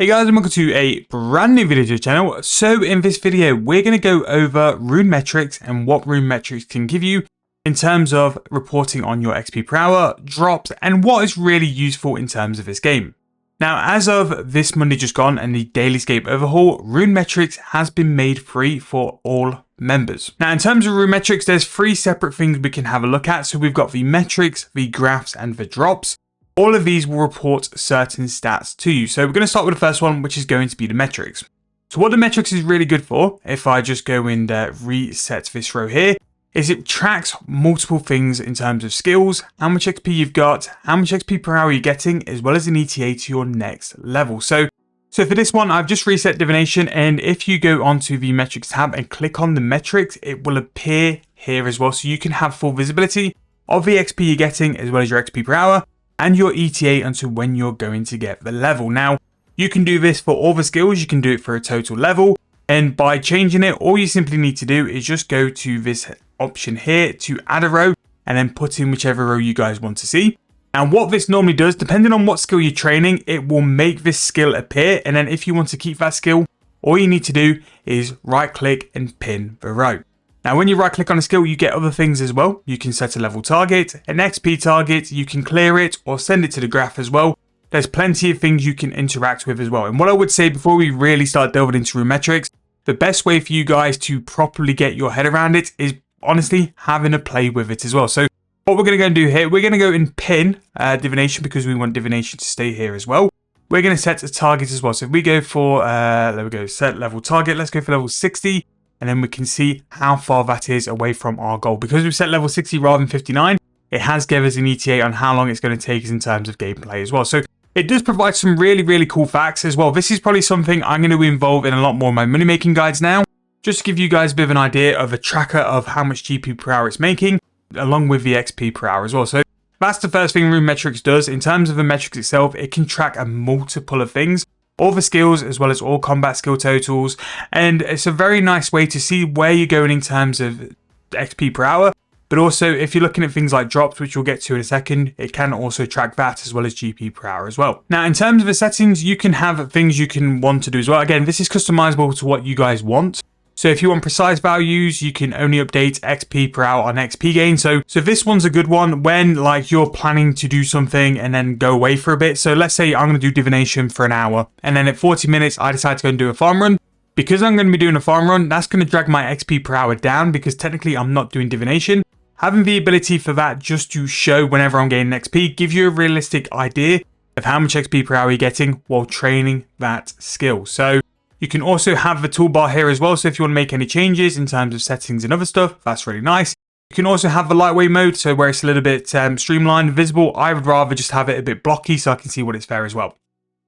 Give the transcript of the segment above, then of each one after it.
Hey guys, and welcome to a brand new video to the channel. So in this video, we're going to go over Runemetrics and what Runemetrics can give you in terms of reporting on your XP per hour, drops, and what is really useful in terms of this game. Now, as of this Monday just gone and the Dailyscape overhaul, Runemetrics has been made free for all members. Now, in terms of Runemetrics, there's three separate things we can have a look at. So we've got the metrics, the graphs, and the drops. All of these will report certain stats to you. So we're going to start with the first one, which is going to be the metrics. So what the metrics is really good for, if I just go and reset this row here, is it tracks multiple things in terms of skills, how much XP you've got, how much XP per hour you're getting, as well as an ETA to your next level. So for this one, I've just reset divination, and if you go onto the metrics tab and click on the metrics, it will appear here as well. So you can have full visibility of the XP you're getting, as well as your XP per hour, and your ETA until when you're going to get the level. Now, you can do this for all the skills, you can do it for a total level, and by changing it, all you simply need to do is just go to this option here to add a row, and then put in whichever row you guys want to see. And what this normally does, depending on what skill you're training, it will make this skill appear, and then if you want to keep that skill, all you need to do is right click and pin the row. Now, when you right click on a skill, you get other things as well. You can set a level target, an XP target, you can clear it or send it to the graph as well. There's plenty of things you can interact with as well. And what I would say before we really start delving into Runemetrics, the best way for you guys to properly get your head around it is honestly having a play with it as well. So what we're going to go and do here, we're going to go and pin divination because we want divination to stay here as well. We're going to set a target as well. So if we go for, there we go, set level target, let's go for level 60. And then we can see how far that is away from our goal. Because we've set level 60 rather than 59, it has given us an ETA on how long it's going to take us in terms of gameplay as well. So it does provide some really cool facts as well. This is probably something I'm going to involve in a lot more of my money making guides now, just to give you guys a bit of an idea of a tracker of how much GP per hour it's making, along with the XP per hour as well. So that's the first thing Runemetrics does. In terms of the metrics itself, it can track a multiple of things, all the skills as well as all combat skill totals, and it's a very nice way to see where you're going in terms of XP per hour. But also, if you're looking at things like drops, which we'll get to in a second, it can also track that as well as GP per hour as well. Now, in terms of the settings, you can have things you can want to do as well. Again, this is customizable to what you guys want. So if you want precise values, you can only update XP per hour on XP gain. So this one's a good one when like you're planning to do something and then go away for a bit. So let's say I'm going to do divination for an hour, and then at 40 minutes, I decide to go and do a farm run. Because I'm going to be doing a farm run, that's going to drag my XP per hour down because technically I'm not doing divination. Having the ability for that just to show whenever I'm gaining XP gives you a realistic idea of how much XP per hour you're getting while training that skill. So you can also have the toolbar here as well. So if you want to make any changes in terms of settings and other stuff, that's really nice. You can also have the lightweight mode, so where it's a little bit streamlined, visible. I would rather just have it a bit blocky so I can see what it's there as well.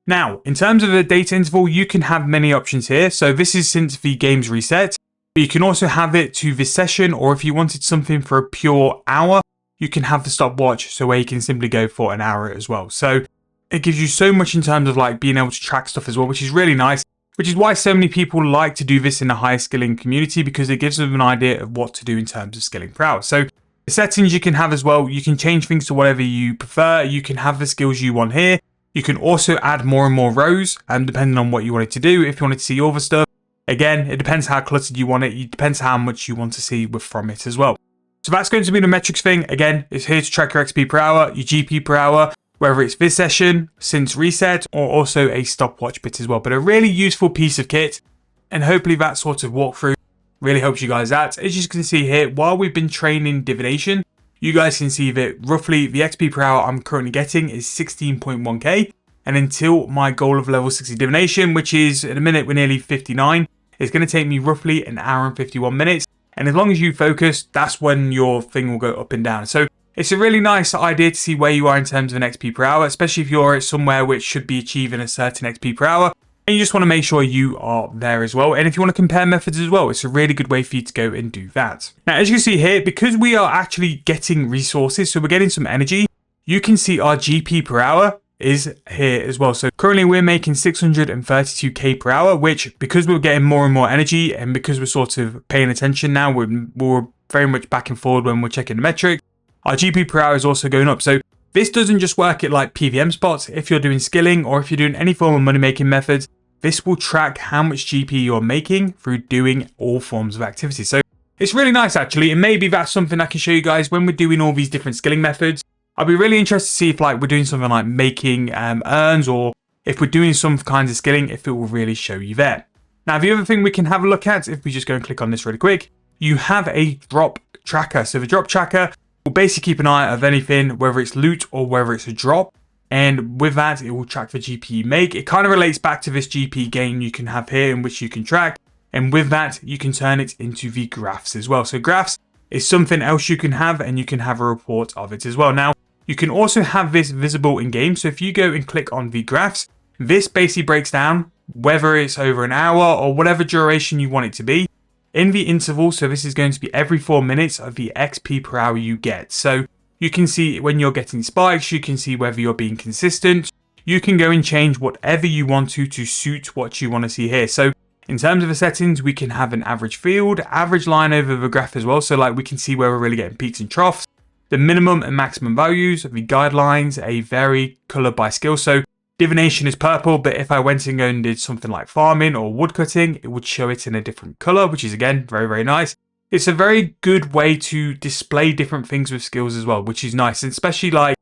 Now, in terms of the data interval, you can have many options here. So this is since the game's reset. But you can also have it to this session, or if you wanted something for a pure hour, you can have the stopwatch, so where you can simply go for an hour as well. So it gives you so much in terms of like being able to track stuff as well, which is really nice. Which is why so many people like to do this in the high skilling community, because it gives them an idea of what to do in terms of skilling per hour. So the settings you can have as well, you can change things to whatever you prefer. You can have the skills you want here. You can also add more and more rows, and depending on what you wanted to do, if you wanted to see all the stuff, again, it depends how cluttered you want it. It depends how much you want to see from it as well. So that's going to be the metrics thing. Again, it's here to track your XP per hour, your GP per hour, whether it's this session, since reset, or also a stopwatch bit as well. But a really useful piece of kit, and hopefully that sort of walkthrough really helps you guys out. As you can see here, while we've been training divination, you guys can see that roughly the XP per hour I'm currently getting is 16.1k. And until my goal of level 60 divination, which is in a minute we're nearly 59, it's going to take me roughly an hour and 51 minutes. And as long as you focus, that's when your thing will go up and down. So it's a really nice idea to see where you are in terms of an XP per hour, especially if you're somewhere which should be achieving a certain XP per hour. And you just want to make sure you are there as well. And if you want to compare methods as well, it's a really good way for you to go and do that. Now, as you can see here, because we are actually getting resources, so we're getting some energy, you can see our GP per hour is here as well. So currently we're making 632k per hour, which because we're getting more and more energy, and because we're sort of paying attention now, we're very much back and forward when we're checking the metrics, our GP per hour is also going up. So This doesn't just work at like PVM spots. If you're doing skilling or if you're doing any form of money making methods, this will track how much GP you're making through doing all forms of activity. So it's really nice actually, and maybe that's something I can show you guys when we're doing all these different skilling methods. I'll be really interested to see if like we're doing something like making earns, or if we're doing some kinds of skilling, if it will really show you there. Now the other thing we can have a look at, if we just go and click on this really quick, you have a drop tracker. So the drop tracker will basically keep an eye of anything, whether it's loot or whether it's a drop. And with that, it will track the GP you make. It kind of relates back to this GP gain you can have here, in which you can track. And with that, you can turn it into the graphs as well. So graphs is something else you can have, and you can have a report of it as well. Now, you can also have this visible in game. So if you go and click on the graphs, this basically breaks down whether it's over an hour or whatever duration you want it to be in the interval. So this is going to be every 4 minutes of the XP per hour you get. So you can see when you're getting spikes, you can see whether you're being consistent. You can go and change whatever you want to suit what you want to see here. So in terms of the settings, we can have an average field, average line over the graph as well. So like we can see where we're really getting peaks and troughs, the minimum and maximum values, the guidelines, a vary color by skill. So divination is purple, but if I went and did something like farming or woodcutting, it would show it in a different color, which is again, very, very nice. It's a very good way to display different things with skills as well, which is nice. And especially like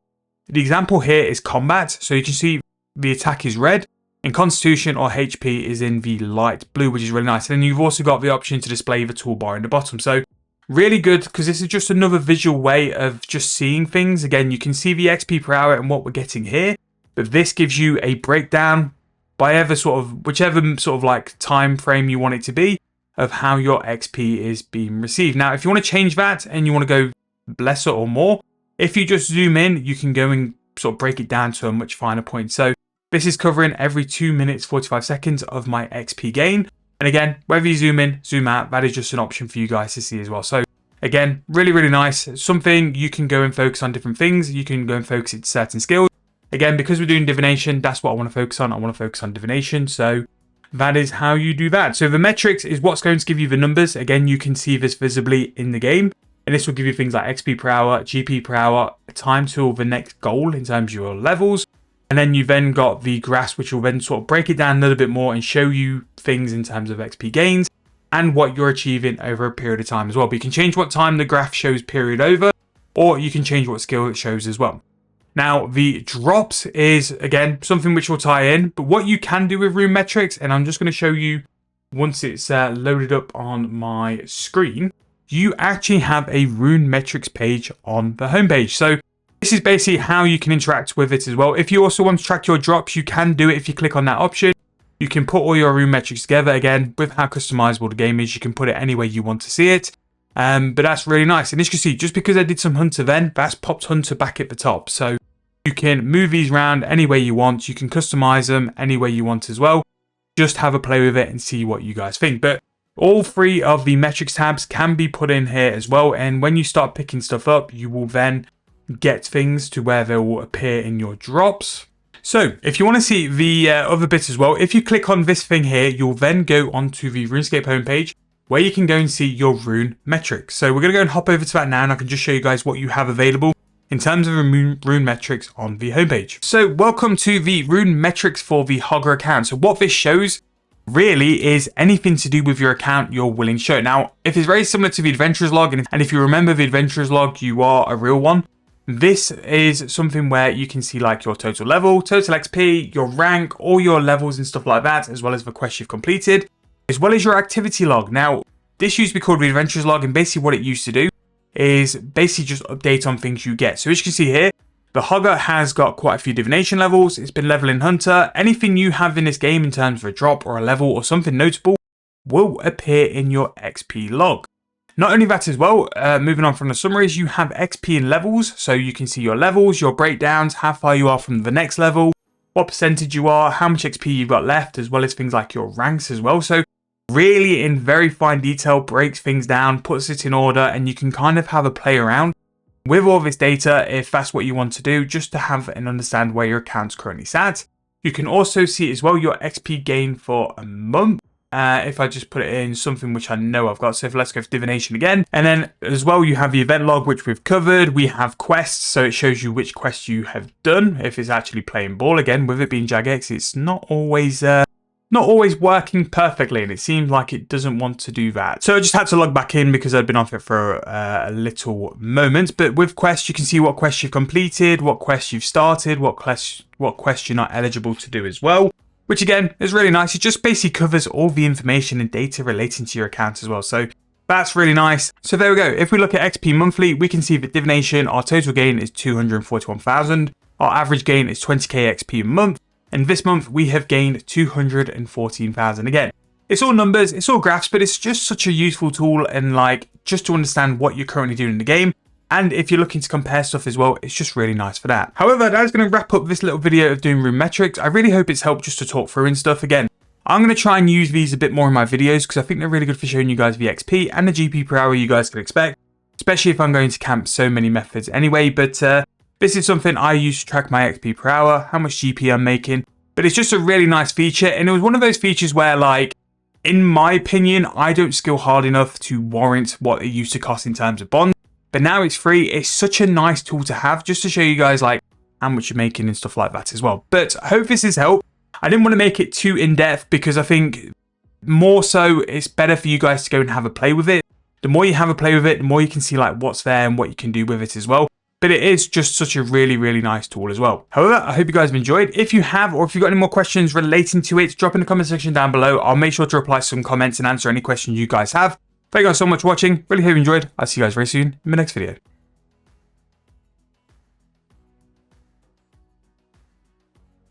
the example here is combat. So you can see the attack is red and constitution or HP is in the light blue, which is really nice. And then you've also got the option to display the toolbar in the bottom. So really good, because this is just another visual way of just seeing things. Again, you can see the XP per hour and what we're getting here, but this gives you a breakdown by whichever sort of like time frame you want it to be of how your XP is being received. Now, if you want to change that and you want to go lesser or more, if you just zoom in, you can go and sort of break it down to a much finer point. So this is covering every 2 minutes, 45 seconds of my XP gain. And again, whether you zoom in, zoom out, that is just an option for you guys to see as well. So again, really, really nice. Something you can go and focus on different things. You can go and focus it to certain skills. Again, because we're doing divination, that's what I want to focus on. I want to focus on divination. So that is how you do that. So the metrics is what's going to give you the numbers. Again, you can see this visibly in the game. And this will give you things like XP per hour, GP per hour, time till the next goal in terms of your levels. And then you then got the graphs, which will then sort of break it down a little bit more and show you things in terms of XP gains and what you're achieving over a period of time as well. But you can change what time the graph shows period over, or you can change what skill it shows as well. Now, the drops is, again, something which will tie in. But what you can do with Runemetrics, and I'm just going to show you once it's loaded up on my screen, you actually have a Runemetrics page on the homepage. So this is basically how you can interact with it as well. If you also want to track your drops, you can do it if you click on that option. You can put all your Runemetrics together. Again, with how customizable the game is, you can put it any way you want to see it. But that's really nice. And as you can see, just because I did some Hunter then, that's popped Hunter back at the top. So you can move these around any way you want. You can customize them any way you want as well. Just have a play with it and see what you guys think. But all 3 of the metrics tabs can be put in here as well. And when you start picking stuff up, you will then get things to where they will appear in your drops. So if you want to see the other bits as well, if you click on this thing here, you'll then go onto the Runescape homepage where you can go and see your rune metrics. So we're going to go and hop over to that now, and I can just show you guys what you have available in terms of rune metrics on the homepage. So welcome to the rune metrics for the Hogger account. So what this shows really is anything to do with your account you're willing to show. Now, if it's very similar to the adventurer's log, and if you remember the adventurer's log, you are a real one. This is something where you can see like your total level, total XP, your rank, all your levels and stuff like that, as well as the quests you've completed, as well as your activity log. Now, this used to be called the adventurer's log, and basically what it used to do is basically just update on things you get. So as you can see here, the Hogger has got quite a few divination levels. It's been leveling Hunter. Anything you have in this game in terms of a drop or a level or something notable will appear in your XP log. Not only that as well, moving on from the summaries, you have XP in levels. So you can see your levels, your breakdowns, how far you are from the next level, what percentage you are, how much XP you've got left, as well as things like your ranks as well. So really in very fine detail, breaks things down, puts it in order, and you can kind of have a play around with all this data if that's what you want to do, just to have and understand where your account's currently sat. You can also see as well your XP gain for a month. If I just put it in something which I know I've got, so if let's go for divination again, and then as well you have the event log which we've covered. We have quests, so it shows you which quests you have done. If it's actually playing ball again, with it being Jagex, it's not always working perfectly, and it seems like it doesn't want to do that. So I just had to log back in because I'd been off it for a little moment. But with quests, you can see what quests you've completed, what quests you've started, what quests you're not eligible to do as well. Which again is really nice. It just basically covers all the information and data relating to your account as well. So that's really nice. So there we go. If we look at XP monthly, we can see that divination, our total gain is 241,000. Our average gain is 20k XP a month. And this month we have gained 214,000 again. It's all numbers, it's all graphs, but it's just such a useful tool, and like just to understand what you're currently doing in the game. And if you're looking to compare stuff as well, it's just really nice for that. However, that is going to wrap up this little video of doing Runemetrics. I really hope it's helped just to talk through and stuff. Again, I'm going to try and use these a bit more in my videos because I think they're really good for showing you guys the XP and the GP per hour you guys can expect, especially if I'm going to camp so many methods anyway. But this is something I use to track my XP per hour, how much GP I'm making. But it's just a really nice feature, and it was one of those features where, like, in my opinion, I don't skill hard enough to warrant what it used to cost in terms of bonds. But now it's free. It's such a nice tool to have just to show you guys like how much you're making and stuff like that as well. But I hope this has helped. I didn't want to make it too in-depth because I think more so it's better for you guys to go and have a play with it. The more you have a play with it, the more you can see like what's there and what you can do with it as well. But it is just such a really, really nice tool as well. However, I hope you guys have enjoyed. If you have, or if you've got any more questions relating to it, drop in the comment section down below. I'll make sure to reply to some comments and answer any questions you guys have. Thank you guys so much for watching. Really hope you enjoyed. I'll see you guys very soon in the next video.